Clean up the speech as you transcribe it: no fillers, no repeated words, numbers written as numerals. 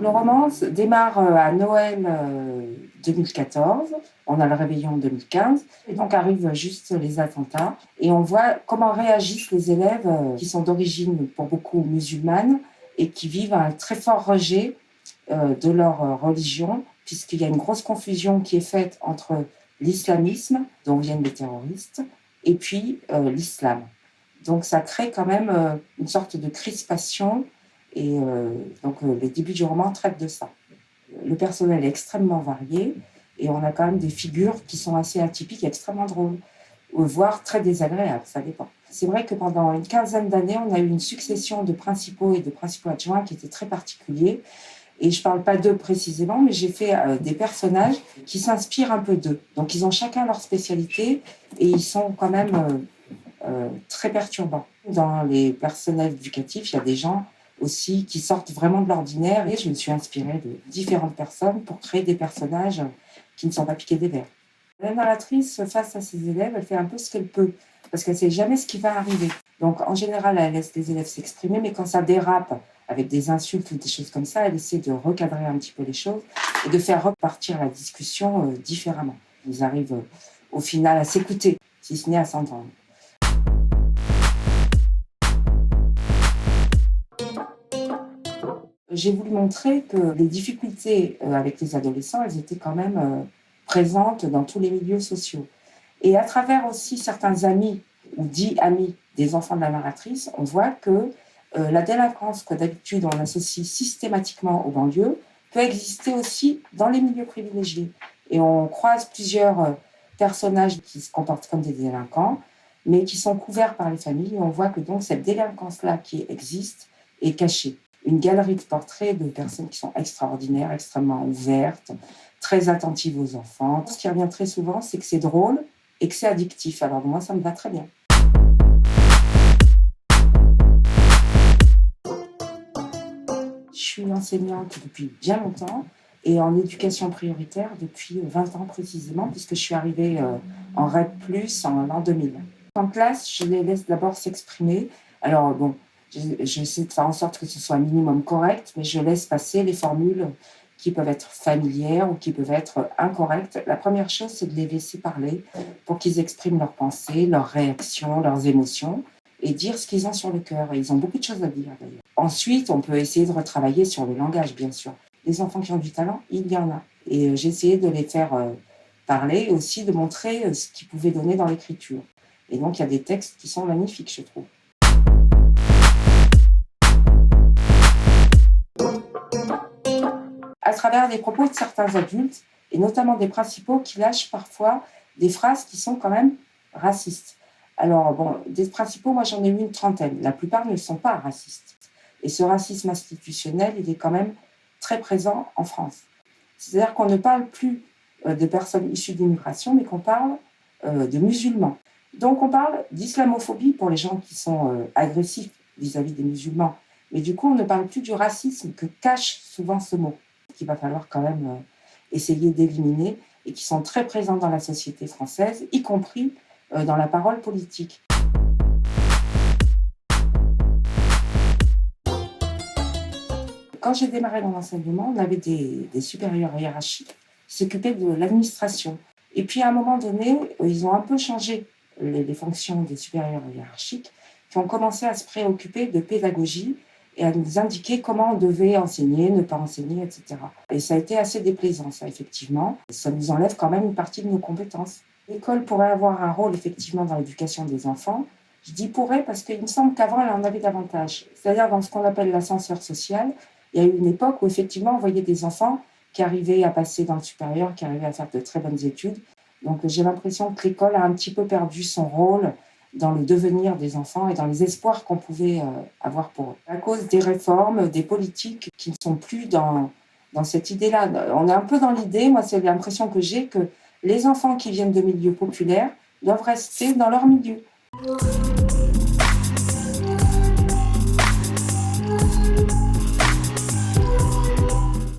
le roman démarre à Noël 2014. On a le réveillon en 2015. Et donc arrivent juste les attentats. Et on voit comment réagissent les élèves qui sont d'origine, pour beaucoup, musulmane et qui vivent un très fort rejet de leur religion, puisqu'il y a une grosse confusion qui est faite entre l'islamisme, dont viennent les terroristes, et puis l'islam. Donc ça crée quand même une sorte de crispation, et les débuts du roman traitent de ça. Le personnel est extrêmement varié, et on a quand même des figures qui sont assez atypiques, extrêmement drôles, voire très désagréables, ça dépend. C'est vrai que pendant une quinzaine d'années, on a eu une succession de principaux et de principaux adjoints qui étaient très particuliers. Et je ne parle pas d'eux précisément, mais j'ai fait des personnages qui s'inspirent un peu d'eux. Donc ils ont chacun leur spécialité et ils sont quand même très perturbants. Dans les personnels éducatifs, il y a des gens aussi qui sortent vraiment de l'ordinaire, et je me suis inspirée de différentes personnes pour créer des personnages qui ne sont pas piqués des verres. La narratrice, face à ses élèves, elle fait un peu ce qu'elle peut, parce qu'elle ne sait jamais ce qui va arriver. Donc en général, elle laisse les élèves s'exprimer, mais quand ça dérape avec des insultes ou des choses comme ça, elle essaie de recadrer un petit peu les choses et de faire repartir la discussion différemment. Ils arrivent au final à s'écouter, si ce n'est à s'entendre. J'ai voulu montrer que les difficultés avec les adolescents, elles étaient quand même présentes dans tous les milieux sociaux. Et à travers aussi certains amis, ou dits amis des enfants de la narratrice, on voit que la délinquance que d'habitude on associe systématiquement aux banlieues peut exister aussi dans les milieux privilégiés. Et on croise plusieurs personnages qui se comportent comme des délinquants, mais qui sont couverts par les familles. Et on voit que donc cette délinquance-là qui existe est cachée. Une galerie de portraits de personnes qui sont extraordinaires, extrêmement ouvertes, très attentives aux enfants. Ce qui revient très souvent, c'est que c'est drôle et que c'est addictif. Alors moi, ça me va très bien. Je suis enseignante depuis bien longtemps et en éducation prioritaire depuis 20 ans précisément, puisque je suis arrivée en REP+, en l'an 2000. En classe, je les laisse d'abord s'exprimer. Alors bon, j'essaie de faire en sorte que ce soit un minimum correct, mais je laisse passer les formules qui peuvent être familières ou qui peuvent être incorrectes. La première chose, c'est de les laisser parler pour qu'ils expriment leurs pensées, leurs réactions, leurs émotions et dire ce qu'ils ont sur le cœur. Et ils ont beaucoup de choses à dire d'ailleurs. Ensuite, on peut essayer de retravailler sur le langage, bien sûr. Les enfants qui ont du talent, il y en a. Et j'ai essayé de les faire parler et aussi de montrer ce qu'ils pouvaient donner dans l'écriture. Et donc, il y a des textes qui sont magnifiques, je trouve. À travers les propos de certains adultes, et notamment des principaux qui lâchent parfois des phrases qui sont quand même racistes. Alors, bon, des principaux, moi j'en ai eu une trentaine. La plupart ne sont pas racistes. Et ce racisme institutionnel, il est quand même très présent en France. C'est-à-dire qu'on ne parle plus de personnes issues d'immigration, mais qu'on parle de musulmans. Donc on parle d'islamophobie pour les gens qui sont agressifs vis-à-vis des musulmans. Mais du coup, on ne parle plus du racisme que cache souvent ce mot, qu'il va falloir quand même essayer d'éliminer et qui sont très présents dans la société française, y compris dans la parole politique. Quand j'ai démarré mon enseignement, on avait des supérieurs hiérarchiques qui s'occupaient de l'administration. Et puis à un moment donné, ils ont un peu changé les fonctions des supérieurs hiérarchiques, qui ont commencé à se préoccuper de pédagogie et à nous indiquer comment on devait enseigner, ne pas enseigner, etc. Et ça a été assez déplaisant, ça, effectivement. Ça nous enlève quand même une partie de nos compétences. L'école pourrait avoir un rôle, effectivement, dans l'éducation des enfants. Je dis pourrait parce qu'il me semble qu'avant, elle en avait davantage. C'est-à-dire dans ce qu'on appelle l'ascenseur social, il y a eu une époque où, effectivement, on voyait des enfants qui arrivaient à passer dans le supérieur, qui arrivaient à faire de très bonnes études. Donc j'ai l'impression que l'école a un petit peu perdu son rôle dans le devenir des enfants et dans les espoirs qu'on pouvait avoir pour eux. À cause des réformes, des politiques qui ne sont plus dans cette idée-là. On est un peu dans l'idée, moi c'est l'impression que j'ai, que les enfants qui viennent de milieux populaires doivent rester dans leur milieu.